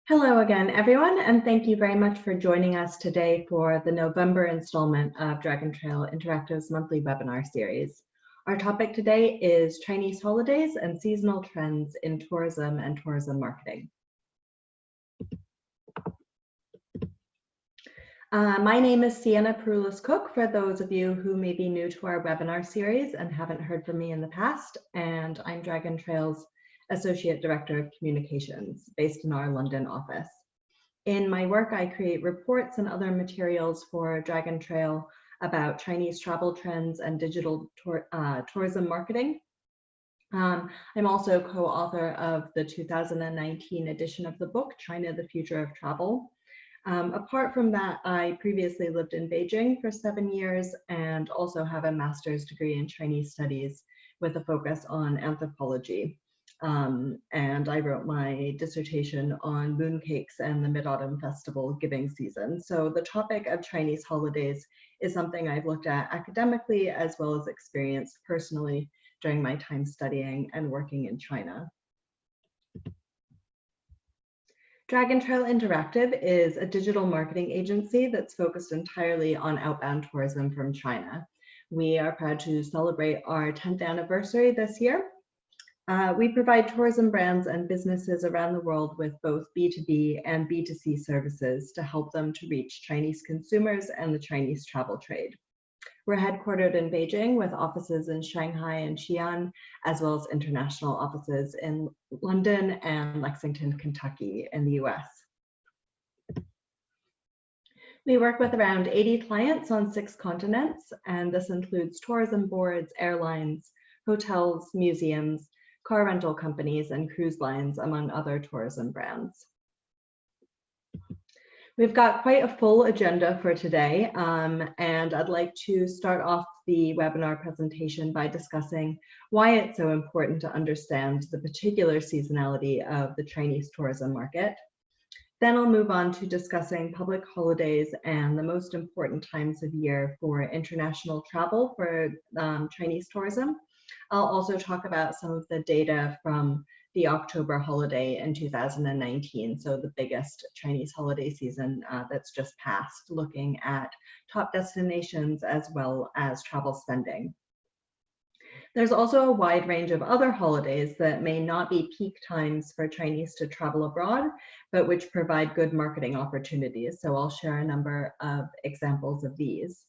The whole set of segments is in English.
Hello again, everyone, and thank you very much for joining us today for the November installment of Dragon Trail Interactive's monthly webinar series. Our topic today is Chinese holidays and seasonal trends in tourism and tourism marketing. My name is Sienna Perulis-Cook, for those of you who may be new to our webinar series and haven't heard from me in the past, and I'm Dragon Trail's Associate Director of Communications, based in our London office. In my work, I create reports and other materials for Dragon Trail about Chinese travel trends and digital tourism marketing. I'm also co-author of the 2019 edition of the book, China, the Future of Travel. Apart from that, I previously lived in Beijing for 7 years and also have a master's degree in Chinese studies with a focus on anthropology. And I wrote my dissertation on mooncakes and the Mid-Autumn Festival giving season. So the topic of Chinese holidays is something I've looked at academically as well as experienced personally during my time studying and working in China. Dragon Trail Interactive is a digital marketing agency that's focused entirely on outbound tourism from China. We are proud to celebrate our 10th anniversary this year. We provide tourism brands and businesses around the world with both B2B and B2C services to help them to reach Chinese consumers and the Chinese travel trade. We're headquartered in Beijing with offices in Shanghai and Xi'an, as well as international offices in London and Lexington, Kentucky in the US. We work with around 80 clients on 6 continents, and this includes tourism boards, airlines, hotels, museums, car rental companies, and cruise lines, among other tourism brands. We've got quite a full agenda for today, and I'd like to start off the webinar presentation by discussing why it's so important to understand the particular seasonality of the Chinese tourism market. Then I'll move on to discussing public holidays and the most important times of year for international travel for Chinese tourism. I'll also talk about some of the data from the October holiday in 2019, so the biggest Chinese holiday season that's just passed, looking at top destinations as well as travel spending. There's also a wide range of other holidays that may not be peak times for Chinese to travel abroad, but which provide good marketing opportunities. So I'll share a number of examples of these.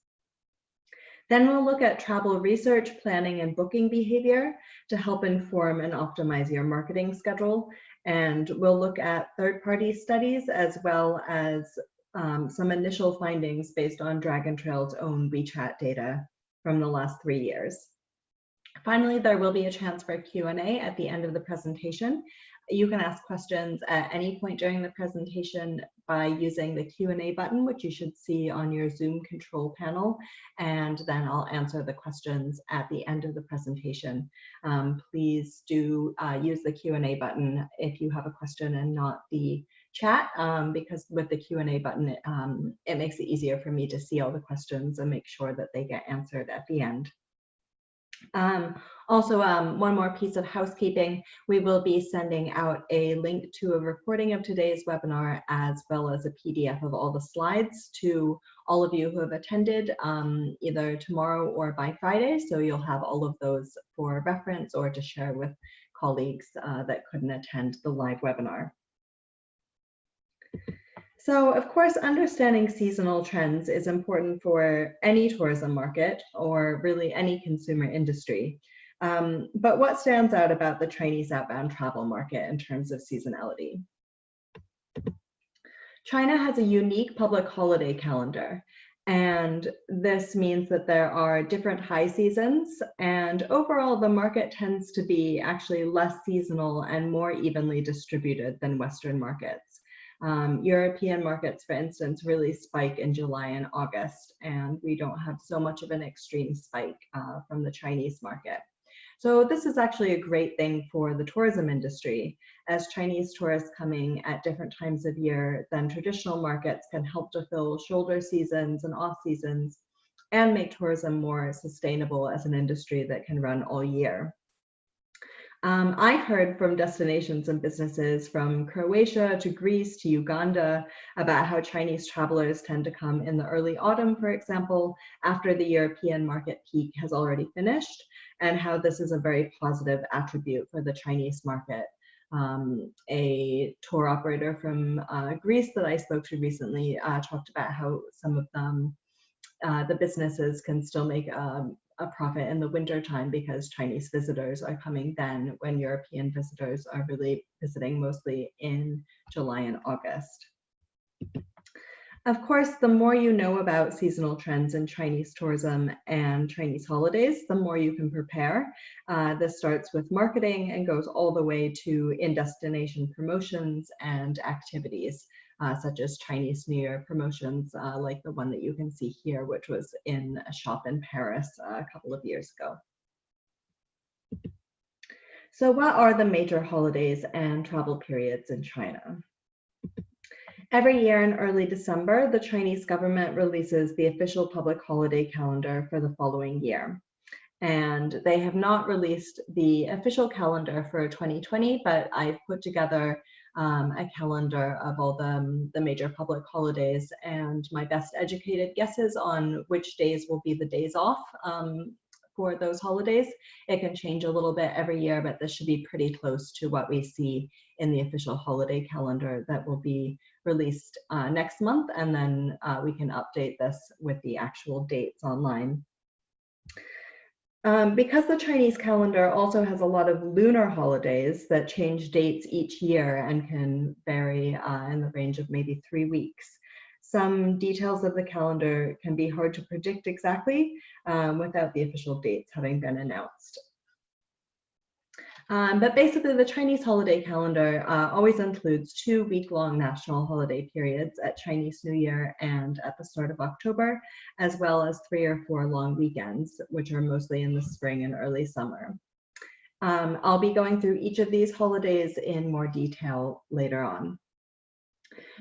Then we'll look at travel research, planning, and booking behavior to help inform and optimize your marketing schedule. And we'll look at third-party studies as well as some initial findings based on Dragon Trail's own WeChat data from the last 3 years. Finally, there will be a chance for Q&A at the end of the presentation. You can ask questions at any point during the presentation by using the Q&A button, which you should see on your Zoom control panel, and then I'll answer the questions at the end of the presentation. Please do use the Q&A button if you have a question and not the chat, because with the Q&A button, it makes it easier for me to see all the questions and make sure that they get answered at the end. Also, one more piece of housekeeping, we will be sending out a link to a recording of today's webinar as well as a PDF of all the slides to all of you who have attended either tomorrow or by Friday. So you'll have all of those for reference or to share with colleagues that couldn't attend the live webinar. So, of course, understanding seasonal trends is important for any tourism market or really any consumer industry. But what stands out about the Chinese outbound travel market in terms of seasonality? China has a unique public holiday calendar, and this means that there are different high seasons, and overall the market tends to be actually less seasonal and more evenly distributed than Western markets. European markets, for instance, really spike in July and August, and we don't have so much of an extreme spike from the Chinese market. So this is actually a great thing for the tourism industry, as Chinese tourists coming at different times of year than traditional markets can help to fill shoulder seasons and off seasons and make tourism more sustainable as an industry that can run all year. I've heard from destinations and businesses from Croatia to Greece to Uganda about how Chinese travelers tend to come in the early autumn, for example, after the European market peak has already finished, and how this is a very positive attribute for the Chinese market. A tour operator from Greece that I spoke to recently talked about how some of them, the businesses can still make a profit in the winter time because Chinese visitors are coming then when European visitors are really visiting mostly in July and August. Of course, the more you know about seasonal trends in Chinese tourism and Chinese holidays, the more you can prepare. This starts with marketing and goes all the way to in-destination promotions and activities, such as Chinese New Year promotions, like the one that you can see here, which was in a shop in Paris a couple of years ago. So what are the major holidays and travel periods in China? Every year in early December, the Chinese government releases the official public holiday calendar for the following year. And they have not released the official calendar for 2020, but I've put together a calendar of all the major public holidays, and my best educated guesses on which days will be the days off for those holidays. It can change a little bit every year, but this should be pretty close to what we see in the official holiday calendar that will be released next month, and then we can update this with the actual dates online. Because the Chinese calendar also has a lot of lunar holidays that change dates each year and can vary in the range of maybe 3 weeks, some details of the calendar can be hard to predict exactly without the official dates having been announced. But basically, the Chinese holiday calendar always includes 2 week-long national holiday periods at Chinese New Year and at the start of October, as well as 3 or 4 long weekends, which are mostly in the spring and early summer. I'll be going through each of these holidays in more detail later on.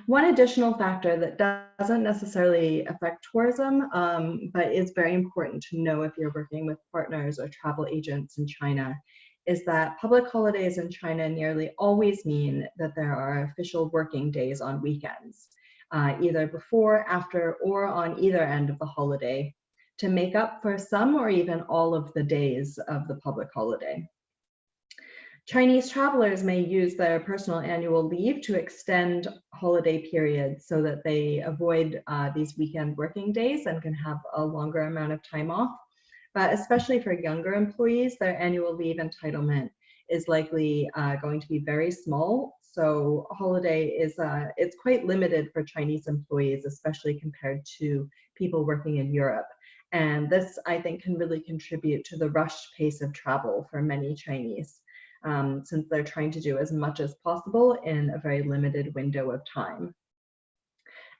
One additional factor that doesn't necessarily affect tourism, but is very important to know if you're working with partners or travel agents in China, is that public holidays in China nearly always mean that there are official working days on weekends, either before, after, or on either end of the holiday, to make up for some or even all of the days of the public holiday. Chinese travelers may use their personal annual leave to extend holiday periods so that they avoid these weekend working days and can have a longer amount of time off. But especially for younger employees, their annual leave entitlement is likely going to be very small. So holiday is it's quite limited for Chinese employees, especially compared to people working in Europe. And this, I think, can really contribute to the rushed pace of travel for many Chinese. Since they're trying to do as much as possible in a very limited window of time.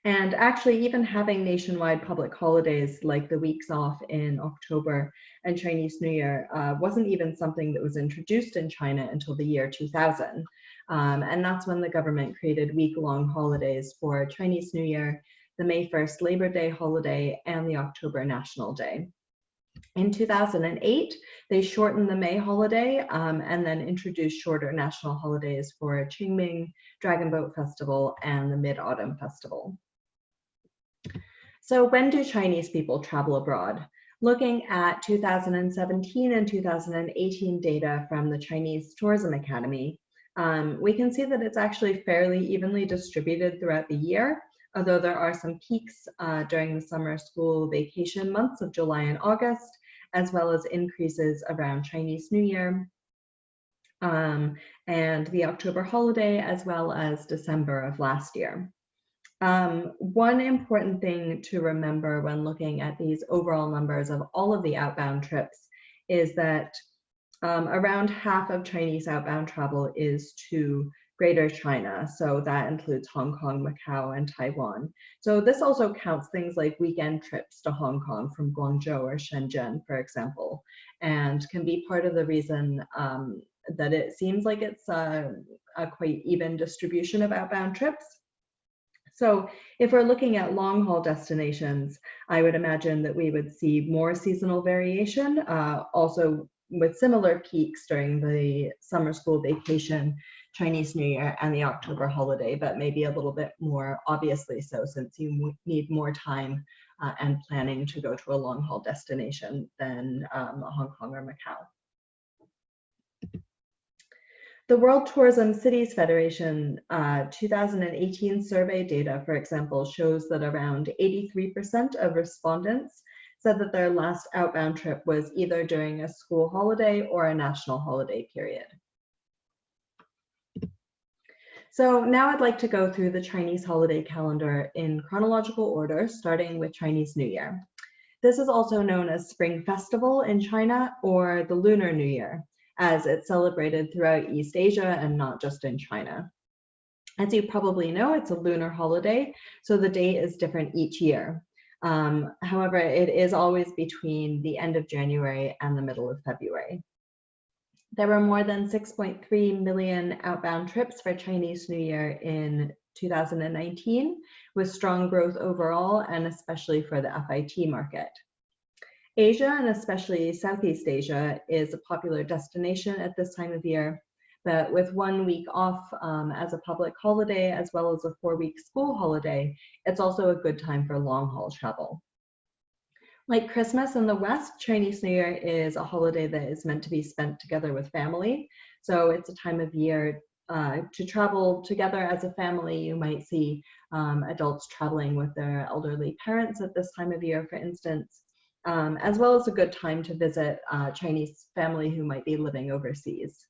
And actually, even having nationwide public holidays like the weeks off in October and Chinese New Year wasn't even something that was introduced in China until the year 2000. And that's when the government created week-long holidays for Chinese New Year, the May 1st Labor Day holiday, and the October National Day. In 2008, they shortened the May holiday and then introduced shorter national holidays for Qingming, Dragon Boat Festival, and the Mid-Autumn Festival. So when do Chinese people travel abroad? Looking at 2017 and 2018 data from the Chinese Tourism Academy, we can see that it's actually fairly evenly distributed throughout the year, although there are some peaks during the summer school vacation months of July and August, as well as increases around Chinese New Year and the October holiday, as well as December of last year. One important thing to remember when looking at these overall numbers of all of the outbound trips is that around half of Chinese outbound travel is to Greater China, so that includes Hong Kong, Macau, and Taiwan. So this also counts things like weekend trips to Hong Kong from Guangzhou or Shenzhen, for example, and can be part of the reason that it seems like it's a quite even distribution of outbound trips. So if we're looking at long-haul destinations, I would imagine that we would see more seasonal variation. Also, with similar peaks during the summer school vacation, Chinese New Year, and the October holiday, but maybe a little bit more obviously so, since you need more time and planning to go to a long haul destination than Hong Kong or Macau. The World Tourism Cities Federation 2018 survey data, for example, shows that around 83% of respondents said that their last outbound trip was either during a school holiday or a national holiday period. So now I'd like to go through the Chinese holiday calendar in chronological order, starting with Chinese New Year. This is also known as Spring Festival in China, or the Lunar New Year, as it's celebrated throughout East Asia and not just in China. As you probably know, it's a lunar holiday, so the date is different each year. However, it is always between the end of January and the middle of February. There were more than 6.3 million outbound trips for Chinese New Year in 2019, with strong growth overall and especially for the FIT market. Asia, and especially Southeast Asia, is a popular destination at this time of year, but with 1 week off as a public holiday, as well as a 4-week school holiday, it's also a good time for long-haul travel. Like Christmas in the West, Chinese New Year is a holiday that is meant to be spent together with family. So it's a time of year to travel together as a family. You might see adults traveling with their elderly parents at this time of year, for instance. As well as a good time to visit Chinese family who might be living overseas.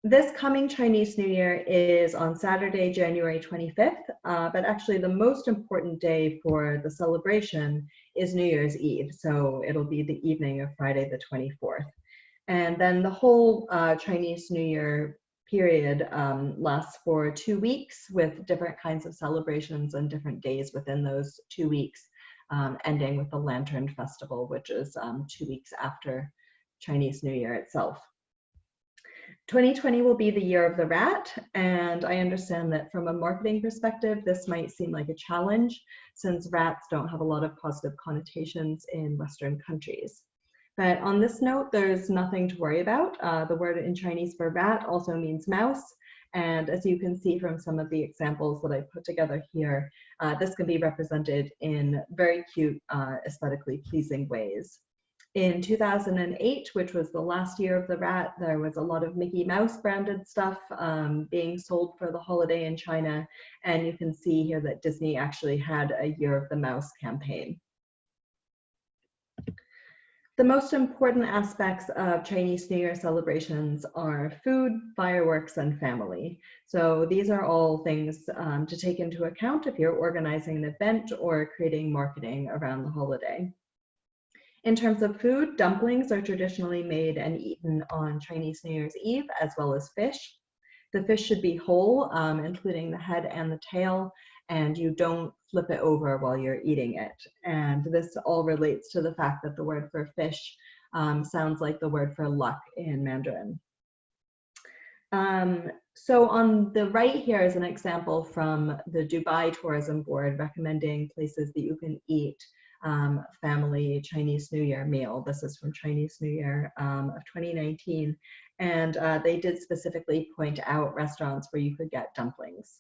This coming Chinese New Year is on Saturday, January 25th, but actually the most important day for the celebration is New Year's Eve, so it'll be the evening of Friday the 24th. And then the whole Chinese New Year period lasts for 2 weeks with different kinds of celebrations and different days within those 2 weeks. Ending with the Lantern Festival, which is 2 weeks after Chinese New Year itself. 2020 will be the year of the rat, and I understand that from a marketing perspective, this might seem like a challenge since rats don't have a lot of positive connotations in Western countries. But on this note, there's nothing to worry about. The word in Chinese for rat also means mouse. And as you can see from some of the examples that I put together here, this can be represented in very cute, aesthetically pleasing ways. In 2008, which was the last year of the rat, there was a lot of Mickey Mouse branded stuff being sold for the holiday in China. And you can see here that Disney actually had a Year of the Mouse campaign. The most important aspects of Chinese New Year celebrations are food, fireworks, and family. So these are all things to take into account if you're organizing an event or creating marketing around the holiday. In terms of food, dumplings are traditionally made and eaten on Chinese New Year's Eve, as well as fish. The fish should be whole, including the head and the tail, and you don't flip it over while you're eating it. And this all relates to the fact that the word for fish sounds like the word for luck in Mandarin. So on the right here is an example from the Dubai Tourism Board recommending places that you can eat family Chinese New Year meal. This is from Chinese New Year of 2019. And they did specifically point out restaurants where you could get dumplings.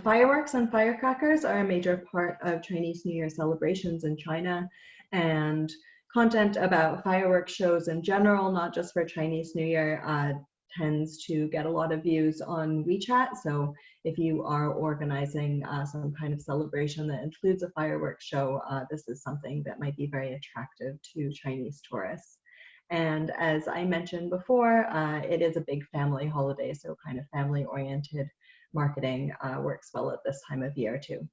Fireworks and firecrackers are a major part of Chinese New Year celebrations in China, and content about fireworks shows in general, not just for Chinese New Year, tends to get a lot of views on WeChat. So if you are organizing some kind of celebration that includes a fireworks show, this is something that might be very attractive to Chinese tourists. And as I mentioned before, it is a big family holiday, so kind of family-oriented marketing works well at this time of year too.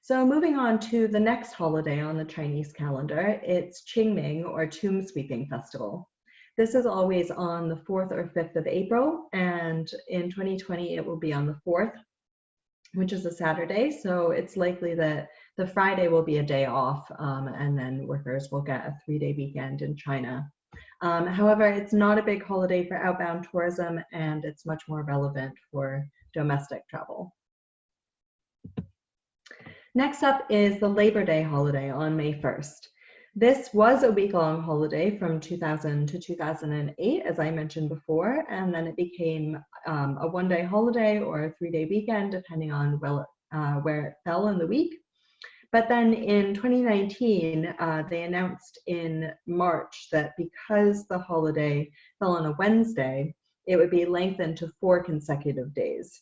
So moving on to the next holiday on the Chinese calendar, it's Qingming, or Tomb Sweeping Festival. This is always on the 4th or 5th of April, and in 2020 it will be on the 4th, which is a Saturday, so it's likely that the Friday will be a day off, and then workers will get a 3-day weekend in China. However, it's not a big holiday for outbound tourism, and it's much more relevant for domestic travel. Next up is the Labor Day holiday on May 1st. This was a week-long holiday from 2000 to 2008, as I mentioned before, and then it became a one-day holiday or a three-day weekend, depending on where it fell in the week. But then in 2019, they announced in March that because the holiday fell on a Wednesday, it would be lengthened to 4 consecutive days.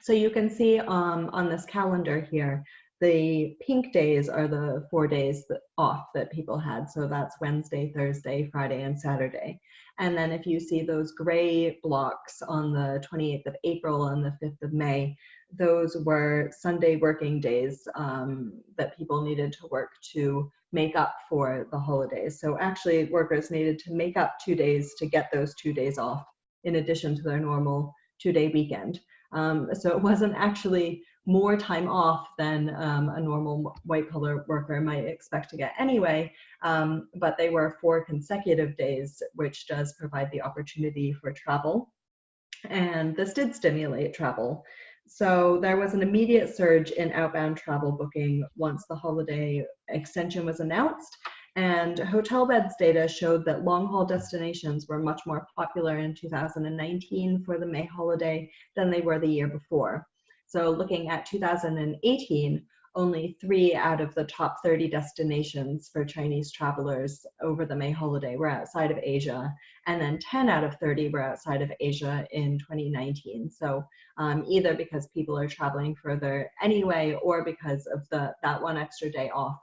So you can see on this calendar here, the pink days are the 4 days off that people had. So that's Wednesday, Thursday, Friday, and Saturday. And then if you see those gray blocks on the 28th of April and the 5th of May, those were Sunday working days that people needed to work to make up for the holidays. So actually workers needed to make up 2 days to get those 2 days off in addition to their normal 2-day weekend. So it wasn't actually more time off than a normal white-collar worker might expect to get anyway, but they were 4 consecutive days, which does provide the opportunity for travel. And this did stimulate travel. So there was an immediate surge in outbound travel booking once the holiday extension was announced. And hotel beds data showed that long-haul destinations were much more popular in 2019 for the May holiday than they were the year before. So looking at 2018, only 3 out of the top 30 destinations for Chinese travelers over the May holiday were outside of Asia, and then 10 out of 30 were outside of Asia in 2019. So either because people are traveling further anyway, or because of that 1 extra day off,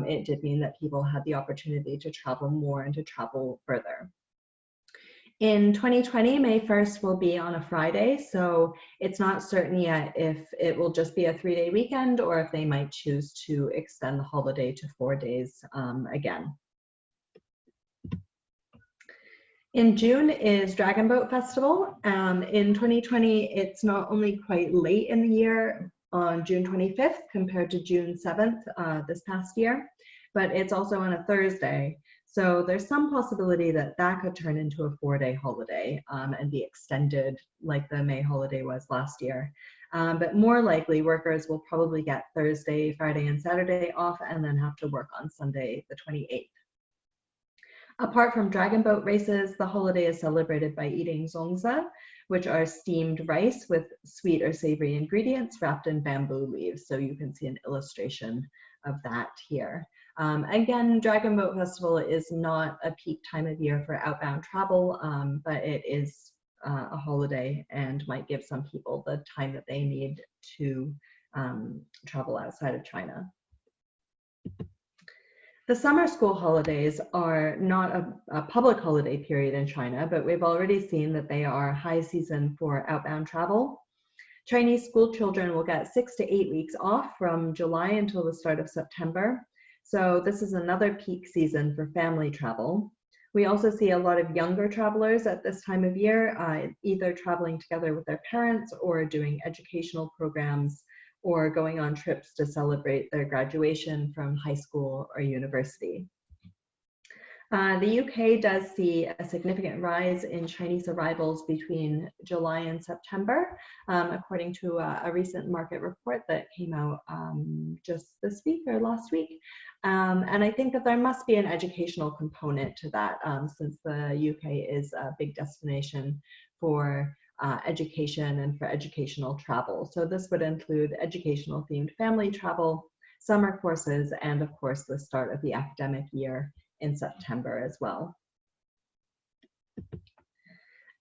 it did mean that people had the opportunity to travel more and to travel further. In 2020, May 1st will be on a Friday, so it's not certain yet if it will just be a 3-day weekend or if they might choose to extend the holiday to 4 days again. In June is Dragon Boat Festival. In 2020, it's not only quite late in the year on June 25th compared to June 7th this past year, but it's also on a Thursday. So there's some possibility that that could turn into a 4-day holiday and be extended like the May holiday was last year. But more likely, workers will probably get Thursday, Friday, and Saturday off and then have to work on Sunday, the 28th. Apart from dragon boat races, the holiday is celebrated by eating zongzi, which are steamed rice with sweet or savory ingredients wrapped in bamboo leaves. So you can see an illustration of that here. Again, Dragon Boat Festival is not a peak time of year for outbound travel, but it is a holiday and might give some people the time that they need to travel outside of China. The summer school holidays are not a public holiday period in China, but we've already seen that they are high season for outbound travel. Chinese school children will get 6 to 8 weeks off from July until the start of September. So this is another peak season for family travel. We also see a lot of younger travelers at this time of year, either traveling together with their parents or doing educational programs or going on trips to celebrate their graduation from high school or university. The UK does see a significant rise in Chinese arrivals between July and September, according to a recent market report that came out just this week or last week. And I think that there must be an educational component to that, since the UK is a big destination for education and for educational travel. So this would include educational themed family travel, summer courses, and of course the start of the academic year in September as well.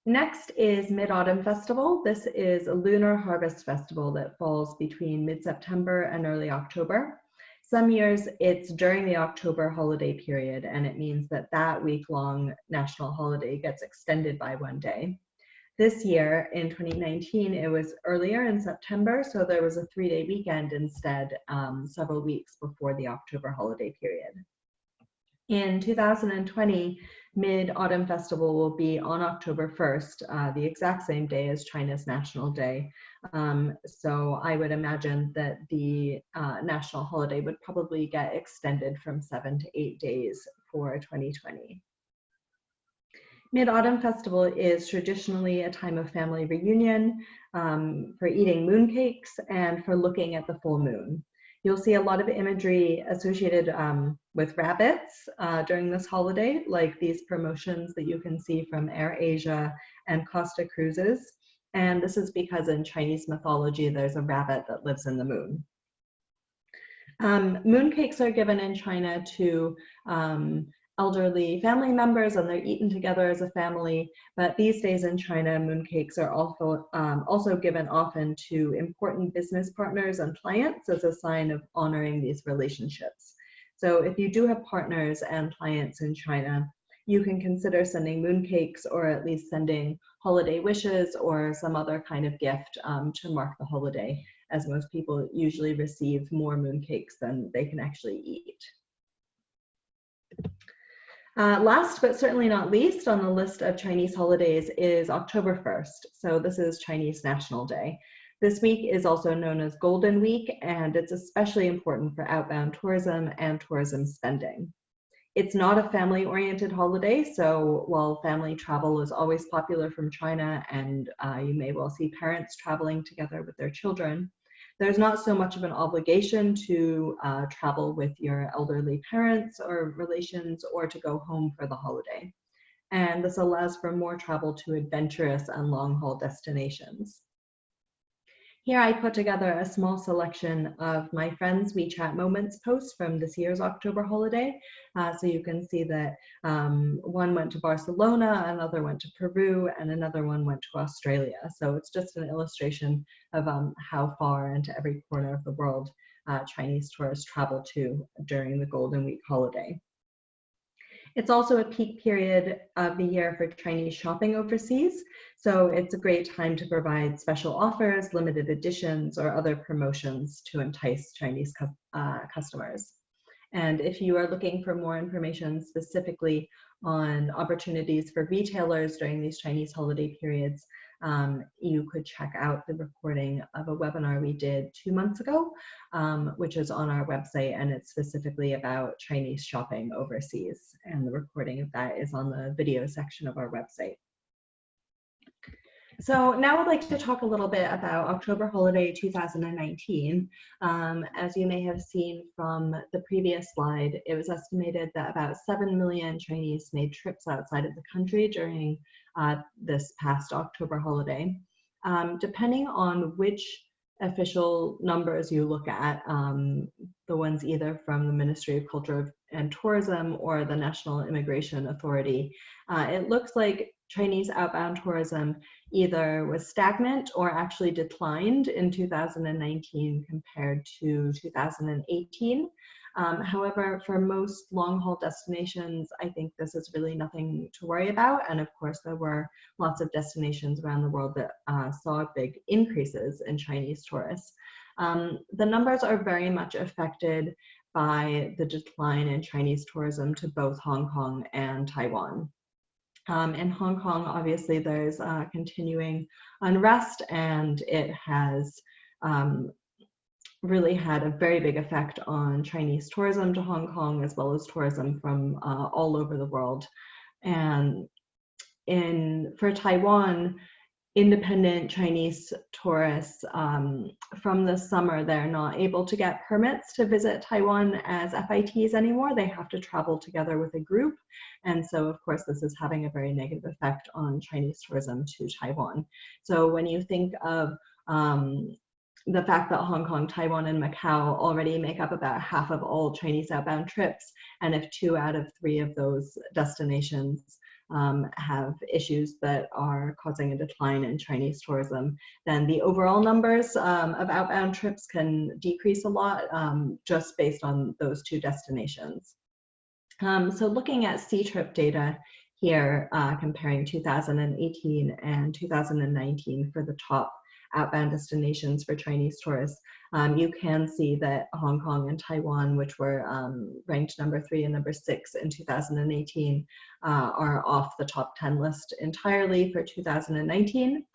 Next is Mid-Autumn Festival. This is a lunar harvest festival that falls between mid-September and early October. Some years it's during the October holiday period, and it means that that week-long national holiday gets extended by 1 day. This year, in 2019, it was earlier in September, so there was a 3-day weekend instead, several weeks before the October holiday period. In 2020, Mid-Autumn Festival will be on October 1st, the exact same day as China's National Day. So I would imagine that the national holiday would probably get extended from 7 to 8 days for 2020. Mid-Autumn Festival is traditionally a time of family reunion, for eating mooncakes and for looking at the full moon. You'll see a lot of imagery associated with rabbits during this holiday, like these promotions that you can see from AirAsia and Costa Cruises. And this is because in Chinese mythology, there's a rabbit that lives in the moon. Mooncakes are given in China to elderly family members, and they're eaten together as a family. But these days in China, mooncakes are also given often to important business partners and clients as a sign of honoring these relationships. So if you do have partners and clients in China, you can consider sending mooncakes, or at least sending holiday wishes or some other kind of gift to mark the holiday, as most people usually receive more mooncakes than they can actually eat. Last but certainly not least on the list of Chinese holidays is October 1st. So this is Chinese National Day. This week is also known as Golden Week, and it's especially important for outbound tourism and tourism spending. It's not a family-oriented holiday, so while family travel is always popular from China, and you may well see parents traveling together with their children, there's not so much of an obligation to travel with your elderly parents or relations, or to go home for the holiday. And this allows for more travel to adventurous and long-haul destinations. Here I put together a small selection of my friends' WeChat Moments posts from this year's October holiday. So you can see that one went to Barcelona, another went to Peru, and another one went to Australia. So it's just an illustration of how far into every corner of the world Chinese tourists travel to during the Golden Week holiday. It's also a peak period of the year for Chinese shopping overseas, so it's a great time to provide special offers, limited editions, or other promotions to entice Chinese customers. And if you are looking for more information specifically on opportunities for retailers during these Chinese holiday periods, you could check out the recording of a webinar we did 2 months ago, which is on our website, and it's specifically about Chinese shopping overseas. And the recording of that is on the video section of our website. So now I'd like to talk a little bit about October holiday 2019. As you may have seen from the previous slide, it was estimated that about 7 million Chinese made trips outside of the country during this past October holiday. Depending on which official numbers you look at, the ones either from the Ministry of Culture and Tourism or the National Immigration Authority, it looks like Chinese outbound tourism either was stagnant or actually declined in 2019 compared to 2018. However, for most long-haul destinations, I think this is really nothing to worry about. And of course, there were lots of destinations around the world that saw big increases in Chinese tourists. The numbers are very much affected by the decline in Chinese tourism to both Hong Kong and Taiwan. In Hong Kong, obviously, there's continuing unrest, and it has really had a very big effect on Chinese tourism to Hong Kong, as well as tourism from all over the world. And for Taiwan, independent Chinese tourists from the summer, they're not able to get permits to visit Taiwan as FITs anymore. They have to travel together with a group. And so, of course, this is having a very negative effect on Chinese tourism to Taiwan. So when you think of the fact that Hong Kong, Taiwan, and Macau already make up about half of all Chinese outbound trips, and if 2 out of 3 of those destinations have issues that are causing a decline in Chinese tourism, then the overall numbers of outbound trips can decrease a lot just based on those 2 destinations. So looking at C-trip data here, comparing 2018 and 2019 for the top outbound destinations for Chinese tourists, you can see that Hong Kong and Taiwan, which were ranked number 3 and number 6 in 2018, are off the top 10 list entirely for 2019.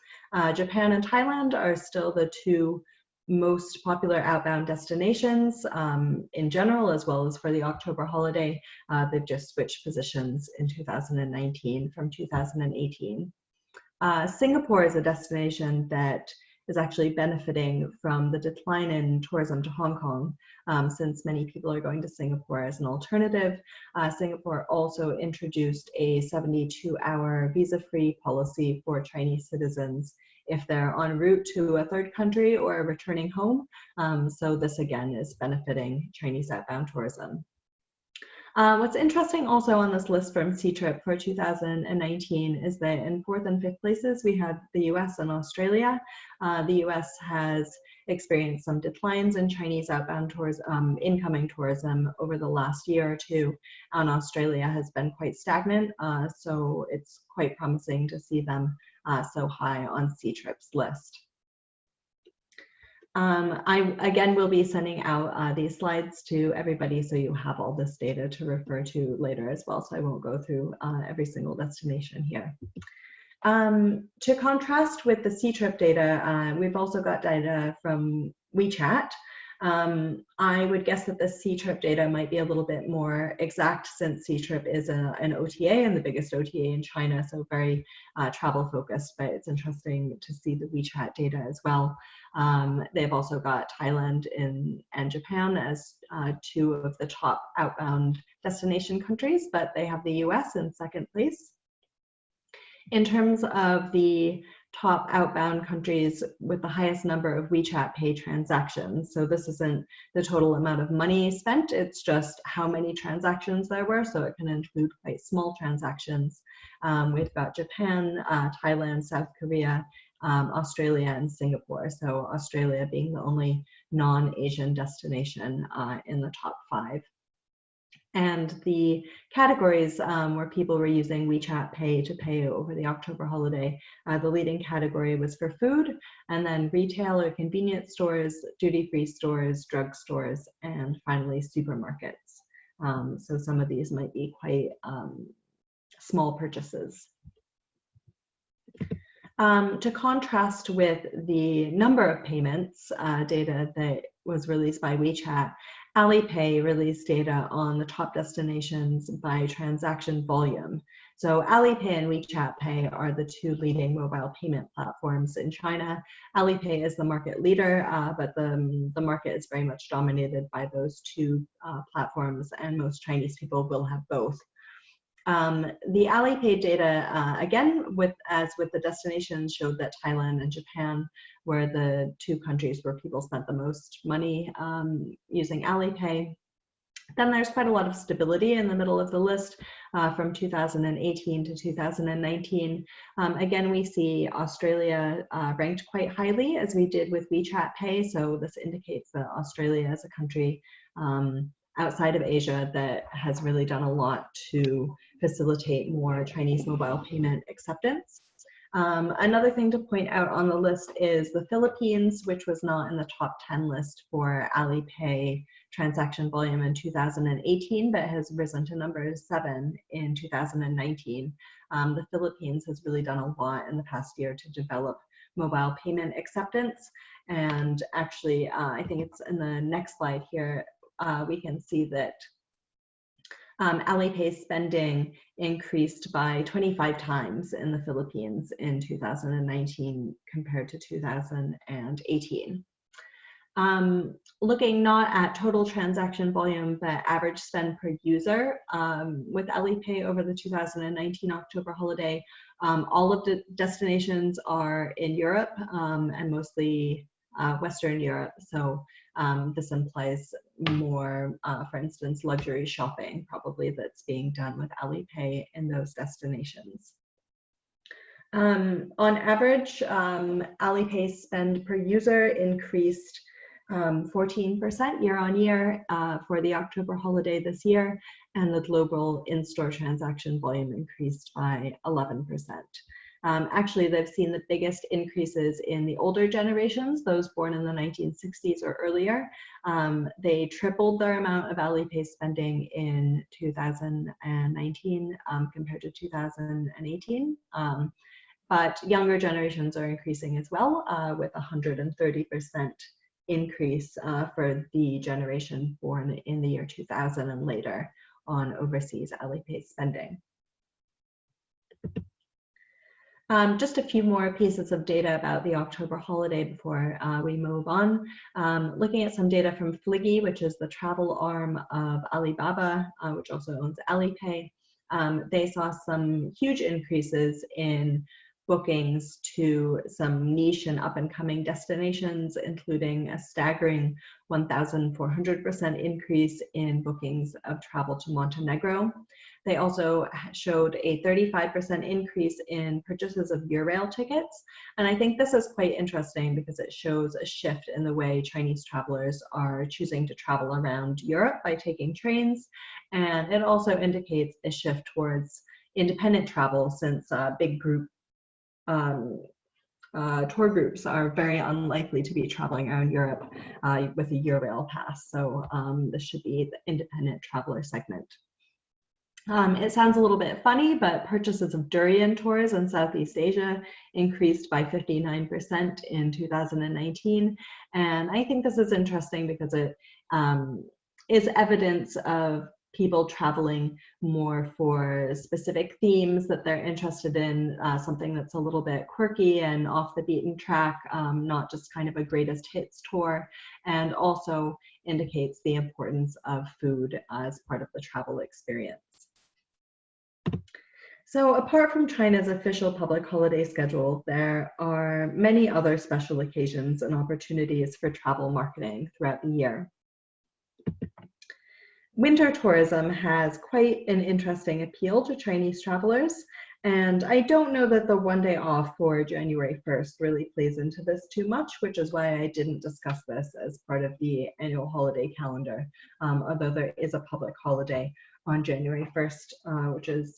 Japan and Thailand are still the 2 most popular outbound destinations in general, as well as for the October holiday. They've just switched positions in 2019 from 2018. Singapore is a destination that is actually benefiting from the decline in tourism to Hong Kong, since many people are going to Singapore as an alternative. Singapore also introduced a 72-hour visa-free policy for Chinese citizens if they're en route to a third country or returning home. So this again is benefiting Chinese outbound tourism. What's interesting also on this list from Ctrip for 2019 is that in 4th and 5th places we had the US and Australia. The US has experienced some declines in Chinese outbound tourism, incoming tourism over the last year or two, and Australia has been quite stagnant, so it's quite promising to see them so high on Ctrip's list. I again will be sending out these slides to everybody so you have all this data to refer to later as well, so I won't go through every single destination here. To contrast with the Ctrip data, we've also got data from WeChat. I would guess that the Ctrip data might be a little bit more exact since Ctrip is an OTA and the biggest OTA in China, so very travel focused, but it's interesting to see the WeChat data as well. They've also got Thailand and Japan as two of the top outbound destination countries, but they have the US in second place. In terms of the top outbound countries with the highest number of WeChat Pay transactions, so this isn't the total amount of money spent, it's just how many transactions there were, so it can include quite small transactions. We've got Japan, Thailand, South Korea, Australia, and Singapore, so Australia being the only non-Asian destination in the top 5. And the categories where people were using WeChat Pay to pay over the October holiday, the leading category was for food, and then retail or convenience stores, duty-free stores, drug stores, and finally supermarkets. So some of these might be quite small purchases. To contrast with the number of payments data that was released by WeChat, Alipay released data on the top destinations by transaction volume. So Alipay and WeChat Pay are the two leading mobile payment platforms in China. Alipay is the market leader, but the market is very much dominated by those two platforms, and most Chinese people will have both. The Alipay data, again, as with the destinations, showed that Thailand and Japan were the two countries where people spent the most money using Alipay. Then there's quite a lot of stability in the middle of the list from 2018 to 2019. Again, we see Australia ranked quite highly, as we did with WeChat Pay, so this indicates that Australia is a country outside of Asia that has really done a lot to facilitate more Chinese mobile payment acceptance. Another thing to point out on the list is the Philippines, which was not in the top 10 list for Alipay transaction volume in 2018, but has risen to number 7 in 2019. The Philippines has really done a lot in the past year to develop mobile payment acceptance. And actually, I think it's in the next slide here, we can see that Alipay spending increased by 25 times in the Philippines in 2019 compared to 2018. Looking not at total transaction volume, but average spend per user with Alipay over the 2019 October holiday, all of the destinations are in Europe and mostly Western Europe. So this implies more, for instance, luxury shopping probably that's being done with Alipay in those destinations. On average, Alipay spend per user increased 14% year on year for the October holiday this year, and the global in-store transaction volume increased by 11%. Actually, they've seen the biggest increases in the older generations, those born in the 1960s or earlier. They tripled their amount of Alipay spending in 2019 compared to 2018. But younger generations are increasing as well, with 130% increase for the generation born in the year 2000 and later on overseas Alipay spending. Just a few more pieces of data about the October holiday before we move on. Looking at some data from Fliggy, which is the travel arm of Alibaba, which also owns Alipay. They saw some huge increases in bookings to some niche and up-and-coming destinations, including a staggering 1,400% increase in bookings of travel to Montenegro. They also showed a 35% increase in purchases of Eurail tickets. And I think this is quite interesting because it shows a shift in the way Chinese travelers are choosing to travel around Europe by taking trains. And it also indicates a shift towards independent travel, since big group tour groups are very unlikely to be traveling around Europe with a Eurail pass. So this should be the independent traveler segment. It sounds a little bit funny, but purchases of durian tours in Southeast Asia increased by 59% in 2019. And I think this is interesting because it is evidence of people traveling more for specific themes that they're interested in, something that's a little bit quirky and off the beaten track, not just kind of a greatest hits tour, and also indicates the importance of food as part of the travel experience. So apart from China's official public holiday schedule, there are many other special occasions and opportunities for travel marketing throughout the year. Winter tourism has quite an interesting appeal to Chinese travelers, and I don't know that the one day off for January 1st really plays into this too much, which is why I didn't discuss this as part of the annual holiday calendar, although there is a public holiday on January 1st, which is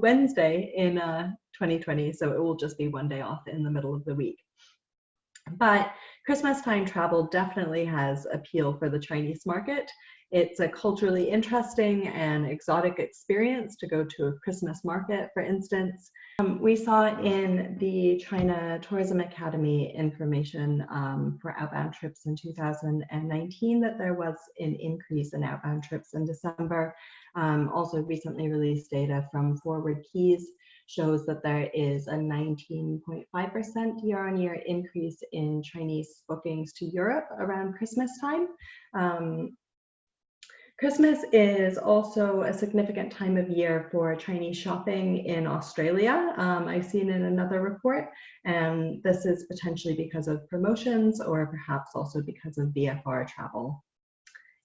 Wednesday in 2020, so it will just be one day off in the middle of the week. But Christmas time travel definitely has appeal for the Chinese market. It's a culturally interesting and exotic experience to go to a Christmas market, for instance. We saw in the China Tourism Academy information for outbound trips in 2019 that there was an increase in outbound trips in December. Also recently released data from Forward Keys shows that there is a 19.5% year-on-year increase in Chinese bookings to Europe around Christmas time. Christmas is also a significant time of year for Chinese shopping in Australia. I've seen in another report, and this is potentially because of promotions or perhaps also because of VFR travel.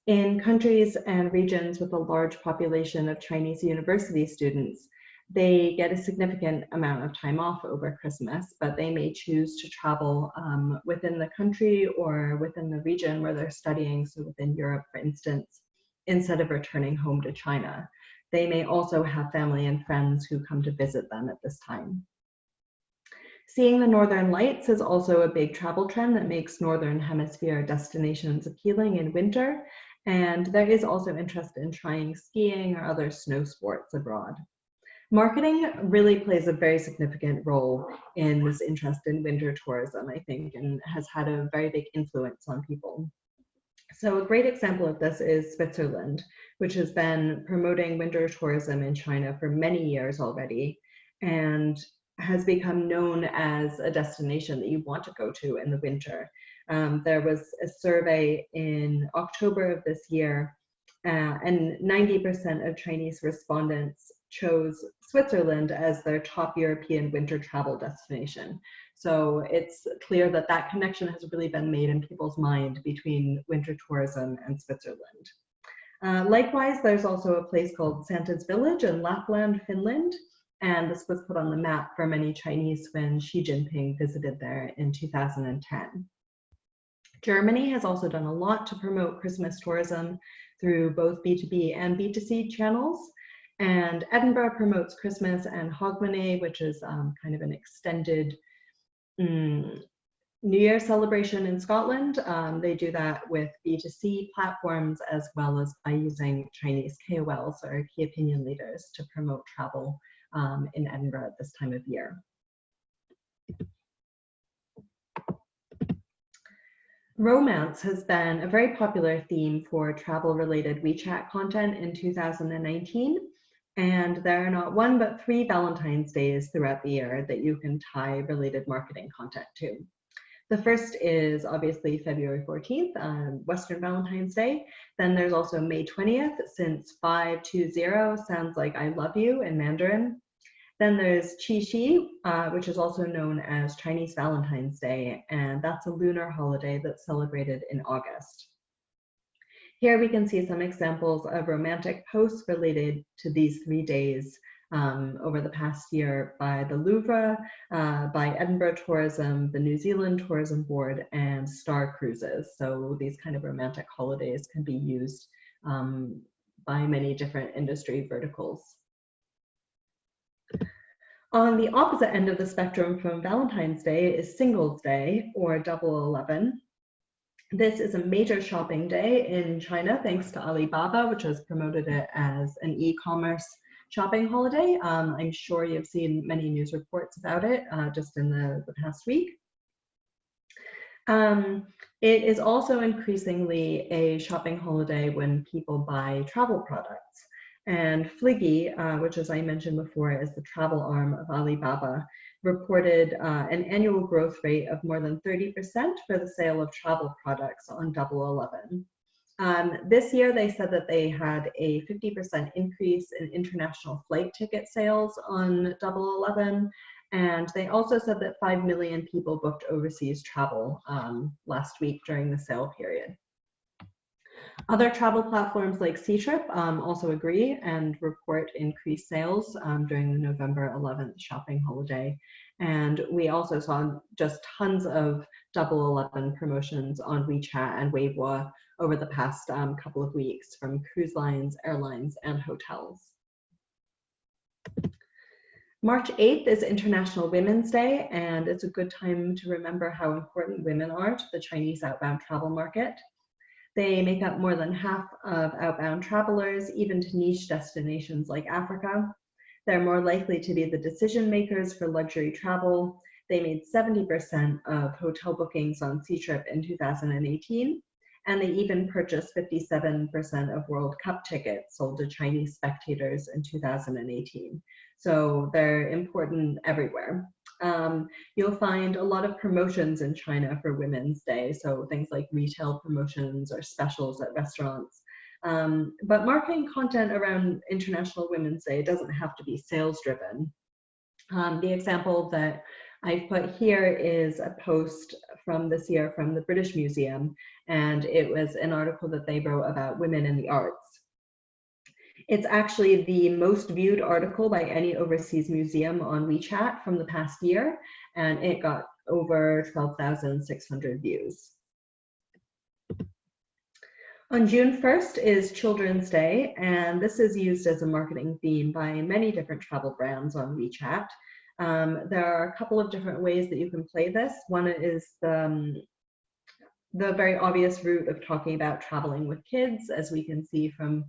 In countries and regions with a large population of Chinese university students, they get a significant amount of time off over Christmas, but they may choose to travel within the country or within the region where they're studying, so within Europe, for instance, instead of returning home to China. They may also have family and friends who come to visit them at this time. Seeing the Northern Lights is also a big travel trend that makes Northern Hemisphere destinations appealing in winter, and there is also interest in trying skiing or other snow sports abroad. Marketing really plays a very significant role in this interest in winter tourism, I think, and has had a very big influence on people. So a great example of this is Switzerland, which has been promoting winter tourism in China for many years already, and has become known as a destination that you want to go to in the winter. There was a survey in October of this year, and 90% of Chinese respondents chose Switzerland as their top European winter travel destination. So it's clear that that connection has really been made in people's mind between winter tourism and Switzerland. Likewise, there's also a place called Santa's Village in Lapland, Finland, and this was put on the map for many Chinese when Xi Jinping visited there in 2010. Germany has also done a lot to promote Christmas tourism through both B2B and B2C channels. And Edinburgh promotes Christmas and Hogmanay, which is kind of an extended New Year celebration in Scotland. They do that with B2C platforms as well as by using Chinese KOLs or key opinion leaders to promote travel in Edinburgh at this time of year. Romance has been a very popular theme for travel-related WeChat content in 2019. And there are not one but 3 Valentine's days throughout the year that you can tie related marketing content to. The first is obviously February 14th, Western Valentine's Day. Then there's also May 20th, since 520 sounds like I love you in Mandarin. Then there's Qixi, which is also known as Chinese Valentine's Day, and that's a lunar holiday that's celebrated in August. Here we can see some examples of romantic posts related to these 3 days over the past year by the Louvre, by Edinburgh Tourism, the New Zealand Tourism Board, and Star Cruises. So these kind of romantic holidays can be used by many different industry verticals. On the opposite end of the spectrum from Valentine's Day is Singles Day, or Double 11. This is a major shopping day in China, thanks to Alibaba, which has promoted it as an e-commerce shopping holiday. I'm sure you've seen many news reports about it just in the past week. It is also increasingly a shopping holiday when people buy travel products. And Fliggy, which as I mentioned before is the travel arm of Alibaba, reported an annual growth rate of more than 30% for the sale of travel products on Double 11. This year, they said that they had a 50% increase in international flight ticket sales on Double 11, and they also said that 5 million people booked overseas travel last week during the sale period. Other travel platforms like Ctrip also agree and report increased sales during the November 11th shopping holiday. And we also saw just tons of Double 11 promotions on WeChat and Weibo over the past couple of weeks from cruise lines, airlines, and hotels. March 8th is International Women's Day, and it's a good time to remember how important women are to the Chinese outbound travel market. They make up more than half of outbound travelers, even to niche destinations like Africa. They're more likely to be the decision makers for luxury travel. They made 70% of hotel bookings on Ctrip in 2018, and they even purchased 57% of World Cup tickets sold to Chinese spectators in 2018. So they're important everywhere. You'll find a lot of promotions in China for Women's Day, so things like retail promotions or specials at restaurants. But marketing content around International Women's Day doesn't have to be sales driven. The example that I've put here is a post from this year from the British Museum, and it was an article that they wrote about women in the arts. It's actually the most viewed article by any overseas museum on WeChat from the past year, and it got over 12,600 views. On June 1st is Children's Day, and this is used as a marketing theme by many different travel brands on WeChat. There are a couple of different ways that you can play this. One is the very obvious route of talking about traveling with kids, as we can see from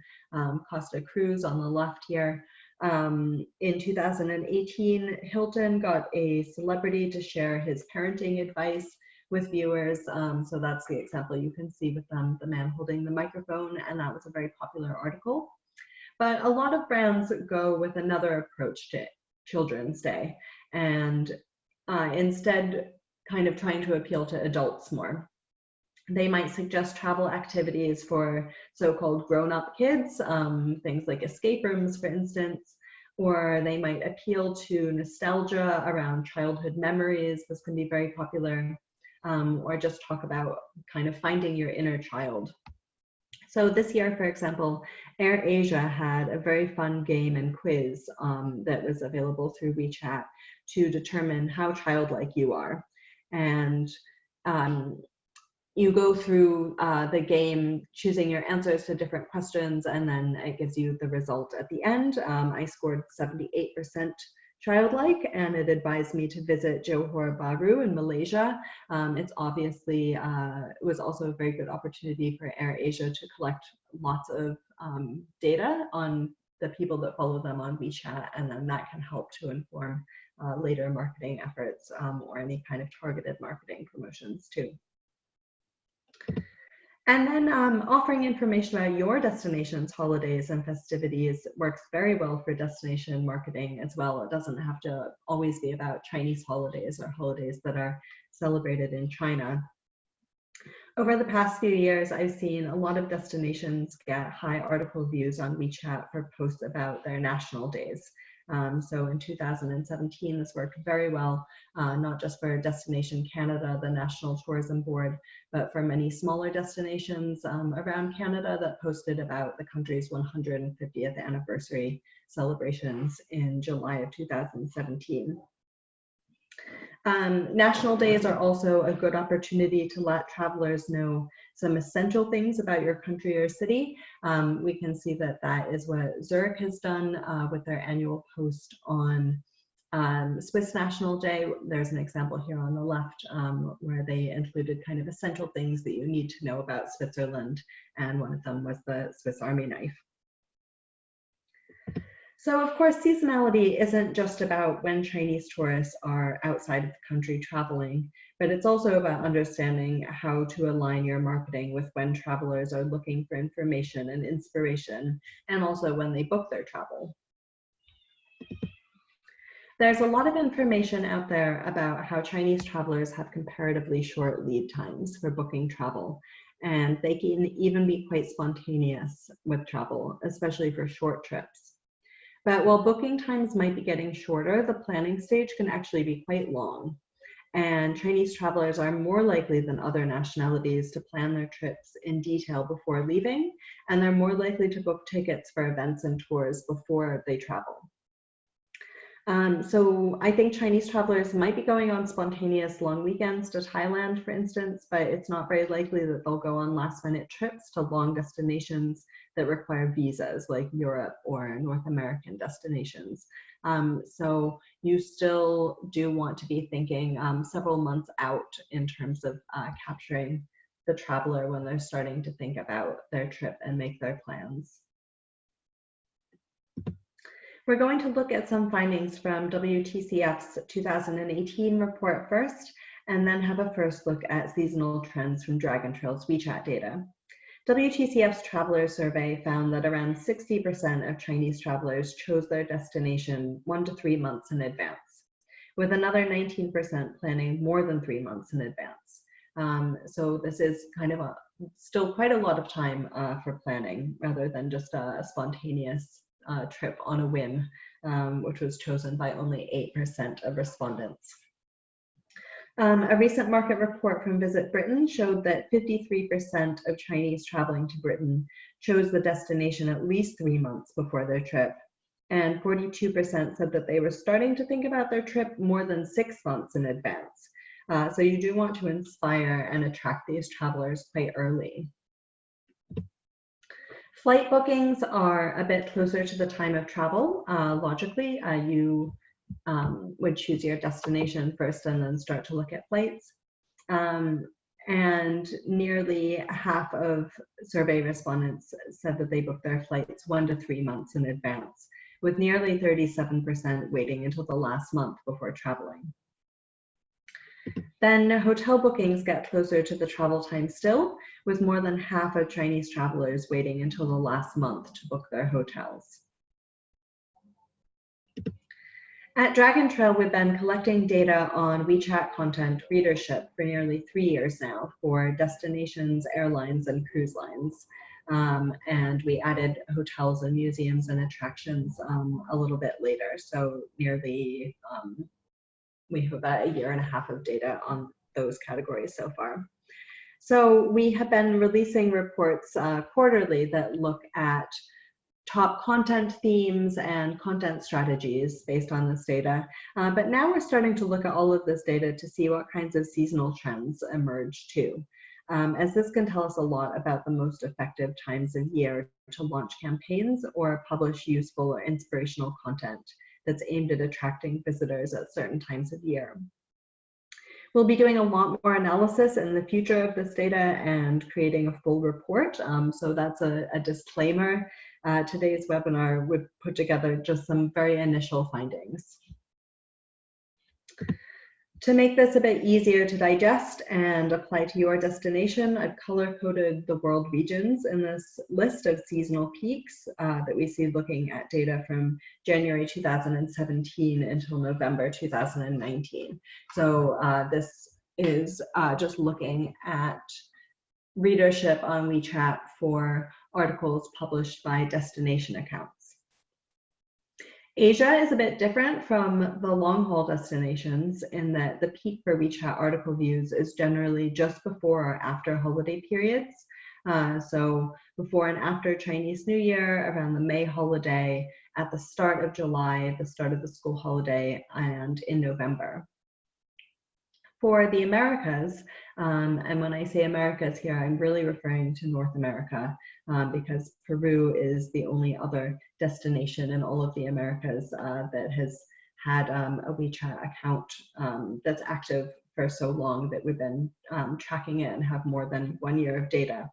Costa Cruz on the left here. In 2018, Hilton got a celebrity to share his parenting advice with viewers. So that's the example you can see with the man holding the microphone, and that was a very popular article. But a lot of brands go with another approach to Children's Day, and instead kind of trying to appeal to adults more. They might suggest travel activities for so-called grown-up kids, things like escape rooms, for instance, or they might appeal to nostalgia around childhood memories. This can be very popular, or just talk about kind of finding your inner child. So this year, for example, AirAsia had a very fun game and quiz that was available through WeChat to determine how childlike you are. And you go through the game choosing your answers to different questions, and then it gives you the result at the end. I scored 78% childlike, and it advised me to visit Johor Bahru in Malaysia. It's obviously, it was also a very good opportunity for AirAsia to collect lots of data on the people that follow them on WeChat, and then that can help to inform later marketing efforts or any kind of targeted marketing promotions too. And then offering information about your destination's holidays and festivities works very well for destination marketing as well. It doesn't have to always be about Chinese holidays or holidays that are celebrated in China. Over the past few years, I've seen a lot of destinations get high article views on WeChat for posts about their national days. So in 2017, this worked very well, not just for Destination Canada, the National Tourism Board, but for many smaller destinations around Canada that posted about the country's 150th anniversary celebrations in July of 2017. National days are also a good opportunity to let travelers know some essential things about your country or city. We can see that that is what Zurich has done with their annual post on Swiss National Day. There's an example here on the left where they included kind of essential things that you need to know about Switzerland, and one of them was the Swiss Army knife. So of course, seasonality isn't just about when Chinese tourists are outside of the country traveling, but it's also about understanding how to align your marketing with when travelers are looking for information and inspiration, and also when they book their travel. There's a lot of information out there about how Chinese travelers have comparatively short lead times for booking travel, and they can even be quite spontaneous with travel, especially for short trips. But while booking times might be getting shorter, the planning stage can actually be quite long. And Chinese travelers are more likely than other nationalities to plan their trips in detail before leaving, and they're more likely to book tickets for events and tours before they travel. So I think Chinese travelers might be going on spontaneous long weekends to Thailand, for instance, but it's not very likely that they'll go on last-minute trips to long destinations that require visas, like Europe or North American destinations. So you still do want to be thinking several months out in terms of capturing the traveler when they're starting to think about their trip and make their plans. We're going to look at some findings from WTCF's 2018 report first, and then have a first look at seasonal trends from Dragon Trail's WeChat data. WTCF's traveler survey found that around 60% of Chinese travelers chose their destination 1 to 3 months in advance, with another 19% planning more than 3 months in advance. So this is kind of still quite a lot of time for planning, rather than just a spontaneous trip on a whim, which was chosen by only 8% of respondents. A recent market report from Visit Britain showed that 53% of Chinese traveling to Britain chose the destination at least 3 months before their trip, and 42% said that they were starting to think about their trip more than 6 months in advance. So you do want to inspire and attract these travelers quite early. Flight bookings are a bit closer to the time of travel. Logically, you would choose your destination first and then start to look at flights. And nearly half of survey respondents said that they booked their flights 1 to 3 months in advance, with nearly 37% waiting until the last month before traveling. Then hotel bookings get closer to the travel time still, with more than half of Chinese travelers waiting until the last month to book their hotels. At Dragon Trail, we've been collecting data on WeChat content readership for nearly 3 years now for destinations, airlines, and cruise lines. And we added hotels and museums and attractions a little bit later, so nearly we have about 1.5 years of data on those categories so far. So we have been releasing reports quarterly that look at top content themes and content strategies based on this data. But now we're starting to look at all of this data to see what kinds of seasonal trends emerge too, as this can tell us a lot about the most effective times of year to launch campaigns or publish useful or inspirational content that's aimed at attracting visitors at certain times of year. We'll be doing a lot more analysis in the future of this data and creating a full report. So that's a disclaimer. Today's webinar would put together just some very initial findings. To make this a bit easier to digest and apply to your destination, I've color-coded the world regions in this list of seasonal peaks that we see looking at data from January 2017 until November 2019. So this is just looking at readership on WeChat for articles published by destination accounts. Asia is a bit different from the long-haul destinations in that the peak for WeChat article views is generally just before or after holiday periods. So before and after Chinese New Year, around the May holiday, at the start of July, the start of the school holiday, and in November. For the Americas, and when I say Americas here, I'm really referring to North America because Peru is the only other destination in all of the Americas that has had a WeChat account that's active for so long that we've been tracking it and have more than 1 year of data.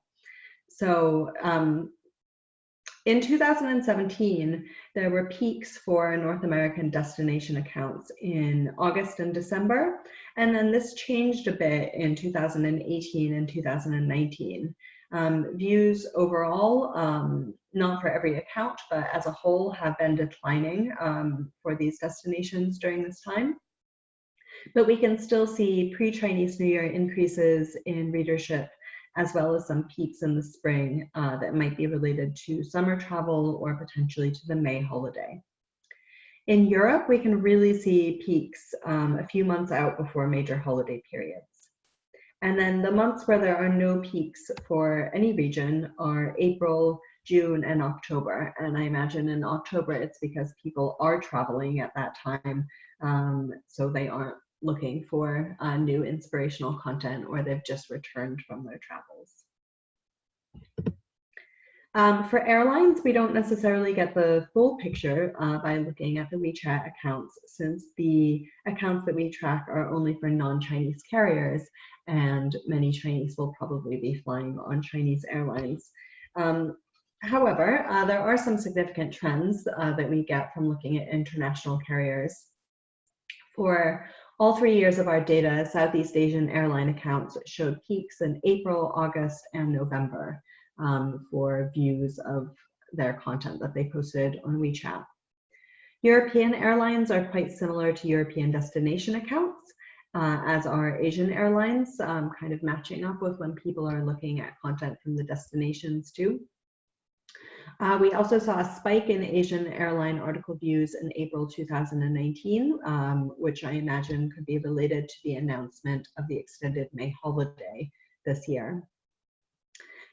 So in 2017, there were peaks for North American destination accounts in August and December, and then this changed a bit in 2018 and 2019. Views overall, not for every account, but as a whole, have been declining for these destinations during this time. But we can still see pre-Chinese New Year increases in readership, as well as some peaks in the spring that might be related to summer travel or potentially to the May holiday. In Europe, we can really see peaks a few months out before major holiday periods. And then the months where there are no peaks for any region are April, June, and October. And I imagine in October, it's because people are traveling at that time, so they aren't looking for new inspirational content, or they've just returned from their travels. For airlines, we don't necessarily get the full picture by looking at the WeChat accounts, since the accounts that we track are only for non-Chinese carriers, and many Chinese will probably be flying on Chinese airlines. However, there are some significant trends that we get from looking at international carriers. For all 3 years of our data, Southeast Asian airline accounts showed peaks in April, August, and November for views of their content that they posted on WeChat. European airlines are quite similar to European destination accounts, as are Asian airlines, kind of matching up with when people are looking at content from the destinations too. We also saw a spike in Asian airline article views in April 2019, which I imagine could be related to the announcement of the extended May holiday this year.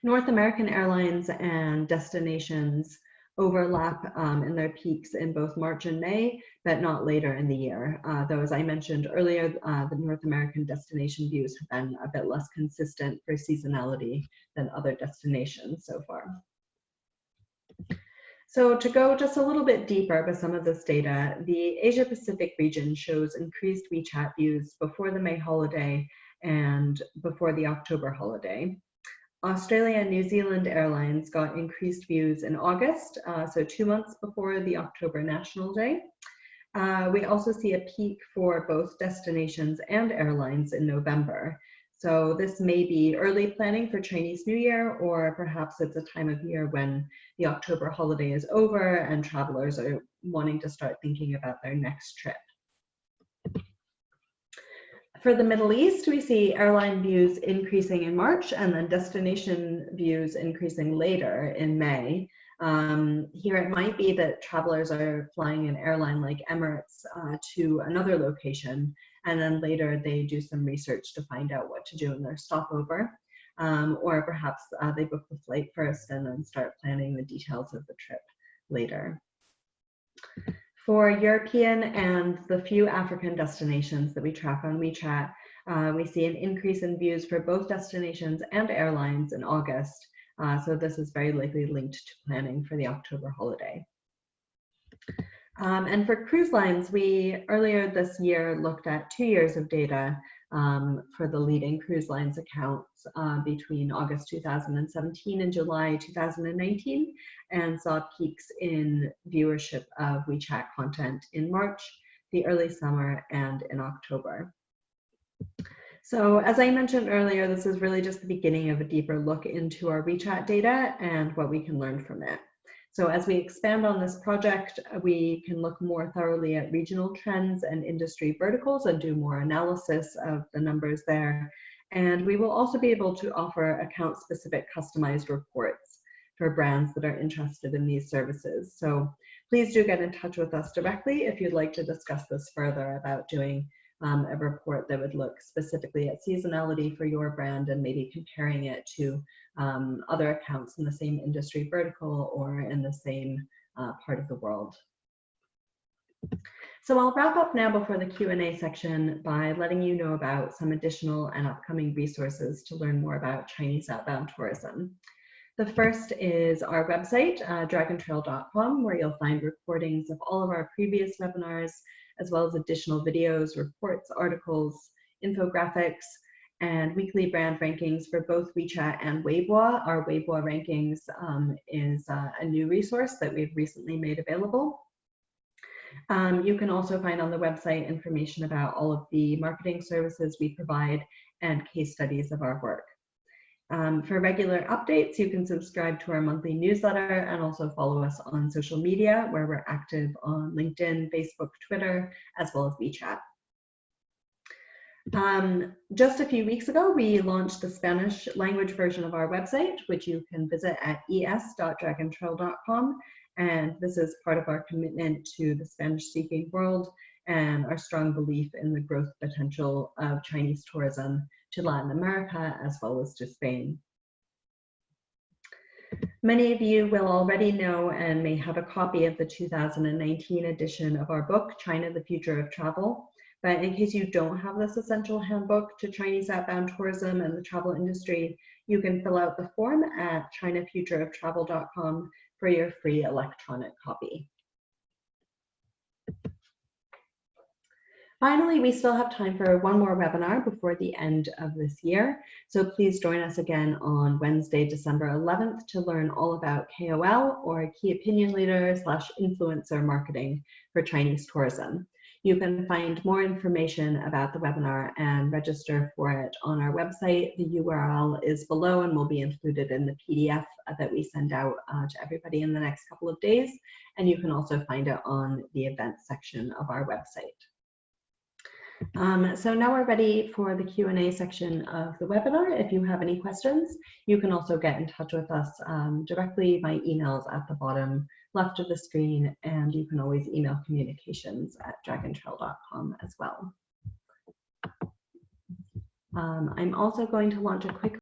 North American airlines and destinations overlap in their peaks in both March and May, but not later in the year. Though, as I mentioned earlier, the North American destination views have been a bit less consistent for seasonality than other destinations so far. So to go just a little bit deeper with some of this data, the Asia Pacific region shows increased WeChat views before the May holiday and before the October holiday. Australia and New Zealand airlines got increased views in August, so 2 months before the October National Day. We also see a peak for both destinations and airlines in November. So this may be early planning for Chinese New Year, or perhaps it's a time of year when the October holiday is over and travelers are wanting to start thinking about their next trip. For the Middle East, we see airline views increasing in March and then destination views increasing later in May. Here it might be that travelers are flying an airline like Emirates to another location, and then later they do some research to find out what to do in their stopover. Or perhaps they book the flight first and then start planning the details of the trip later. For European and the few African destinations that we track on WeChat, we see an increase in views for both destinations and airlines in August. So this is very likely linked to planning for the October holiday. And for cruise lines, we earlier this year looked at 2 years of data for the leading cruise lines accounts between August 2017 and July 2019, and saw peaks in viewership of WeChat content in March, the early summer, and in October. So as I mentioned earlier, this is really just the beginning of a deeper look into our WeChat data and what we can learn from it. So as we expand on this project, we can look more thoroughly at regional trends and industry verticals and do more analysis of the numbers there. And we will also be able to offer account-specific customized reports for brands that are interested in these services. So please do get in touch with us directly if you'd like to discuss this further about doing a report that would look specifically at seasonality for your brand and maybe comparing it to other accounts in the same industry vertical or in the same part of the world. So I'll wrap up now before the Q&A section by letting you know about some additional and upcoming resources to learn more about Chinese outbound tourism. The first is our website, dragontrail.com, where you'll find recordings of all of our previous webinars, as well as additional videos, reports, articles, infographics, and weekly brand rankings for both WeChat and Weibo. Our Weibo rankings is a new resource that we've recently made available. You can also find on the website information about all of the marketing services we provide and case studies of our work. For regular updates, you can subscribe to our monthly newsletter and also follow us on social media, where we're active on LinkedIn, Facebook, Twitter, as well as WeChat. Just a few weeks ago, we launched the Spanish language version of our website, which you can visit at es.dragontrail.com. And this is part of our commitment to the Spanish-speaking world and our strong belief in the growth potential of Chinese tourism to Latin America, as well as to Spain. Many of you will already know and may have a copy of the 2019 edition of our book, China, the Future of Travel. But in case you don't have this essential handbook to Chinese outbound tourism and the travel industry, you can fill out the form at chinafutureoftravel.com for your free electronic copy. Finally, we still have time for one more webinar before the end of this year. So please join us again on Wednesday, December 11th to learn all about KOL or key opinion leader / influencer marketing for Chinese tourism. You can find more information about the webinar and register for it on our website. The URL is below and will be included in the PDF that we send out to everybody in the next couple of days. And you can also find it on the events section of our website. So now we're ready for the Q&A section of the webinar. If you have any questions, you can also get in touch with us directly. My email's at the bottom left of the screen, and you can always email communications@dragontrail.com as well. I'm also going to launch a quick